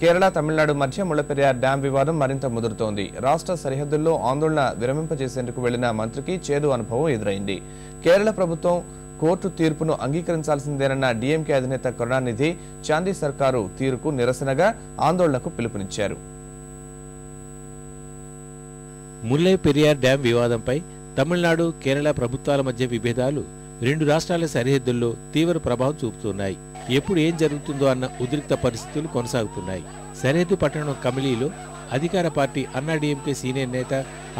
కేరళ తమిళనాడు మధ్య ముళ్లపెరియార్ డ్యాం వివాదం మరింత ముదురుతోంది. రాష్ట్ర సరిహద్దుల్లో ఆందోళన విరమింపజేసేందుకు వెళ్లిన మంత్రికి చేదు అనుభవం ఎదురైంది. కేరళ ప్రభుత్వం కోర్టు తీర్పును అంగీకరించాల్సిందేనన్న డీఎంకే అధినేత కరుణానిధి చాందీ సర్కారు తీరుకు నిరసనగా ఆందోళనకు పిలుపునిచ్చారు. ముల్లై పెరియార్ డ్యాం వివాదంపై తమిళనాడు, కేరళ ప్రభుత్వాల మధ్య విభేదాలు రెండు రాష్ట్రాల సరిహద్దుల్లో తీవ్ర ప్రభావం చూపుతున్నాయి. ఎప్పుడు ఏం జరుగుతుందో అన్న ఉద్రిక్త పరిస్థితులు కొనసాగుతున్నాయి. సరిహద్దు పట్టణం కమిలీలో అధికార పార్టీ అన్నాడీఎంకే సీనియర్ నేత,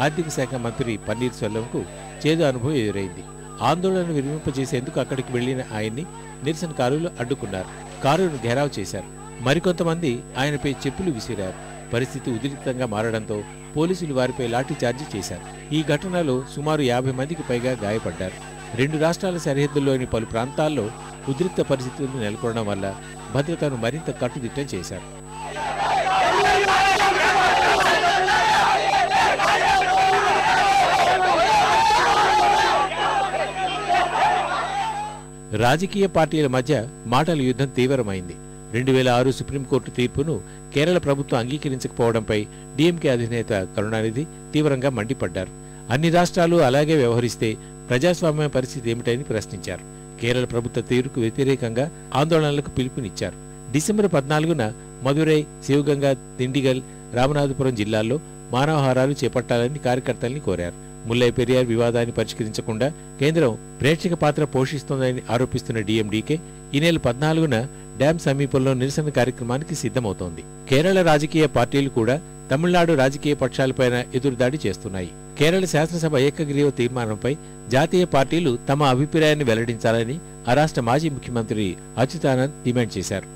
ఆర్థిక శాఖ మంత్రి పన్నీర్ సెల్వంకు చేదు అనుభవం ఎదురైంది. ఆందోళన విరమింపజేసేందుకు అక్కడికి వెళ్లిన ఆయన్ని నిరసనకారులు అడ్డుకున్నారు. కారును ఘెరావ్ చేశారు. మరికొంతమంది ఆయనపై చెప్పులు విసిరారు. పరిస్థితి ఉద్రిక్తంగా మారడంతో పోలీసులు వారిపై లాఠీచార్జి చేశారు. ఈ ఘటనలో సుమారు 50 మందికి పైగా గాయపడ్డారు. రెండు రాష్ట్రాల సరిహద్దుల్లోని పలు ప్రాంతాల్లో ఉద్రిక్త పరిస్థితులు నెలకొనడం వల్ల భద్రతను మరింత కట్టుదిట్టం చేశారు. రాజకీయ పార్టీల మధ్య మాటల యుద్ధం తీవ్రమైంది. 2006 సుప్రీంకోర్టు తీర్పును కేరళ ప్రభుత్వం అంగీకరించకపోవడంపై డీఎంకే అధినేత కరుణానిధి తీవ్రంగా మండిపడ్డారు. అన్ని రాష్ట్రాలు అలాగే వ్యవహరిస్తే ప్రజాస్వామ్య పరిస్థితి ఏమిటని ప్రశ్నించారు. కేరళ ప్రభుత్వ తీరుకు వ్యతిరేకంగా ఆందోళనలకు పిలుపునిచ్చారు. డిసెంబర్ 14న మదురై, శివగంగా, దిండిగల్, రామనాథపురం జిల్లాల్లో మానవహారాలు చేపట్టాలని కార్యకర్తల్ని కోరారు. ముల్లై పెరియార్ వివాదాన్ని పరిష్కరించకుండా కేంద్రం ప్రేక్షక పాత్ర పోషిస్తోందని ఆరోపిస్తున్న డీఎండీకే ఈ నెల 14న డ్యాం సమీపంలో నిరసన కార్యక్రమానికి సిద్ధమవుతోంది. కేరళ రాజకీయ పార్టీలు కూడా తమిళనాడు రాజకీయ పక్షాలపైన ఎదురుదాడి చేస్తున్నాయి. కేరళ శాసనసభ ఏకగ్రీవ తీర్మానంపై జాతీయ పార్టీలు తమ అభిప్రాయాన్ని వెల్లడించాలని ఆ రాష్ట్ర మాజీ ముఖ్యమంత్రి అచ్యుతానంద్ డిమాండ్ చేశారు.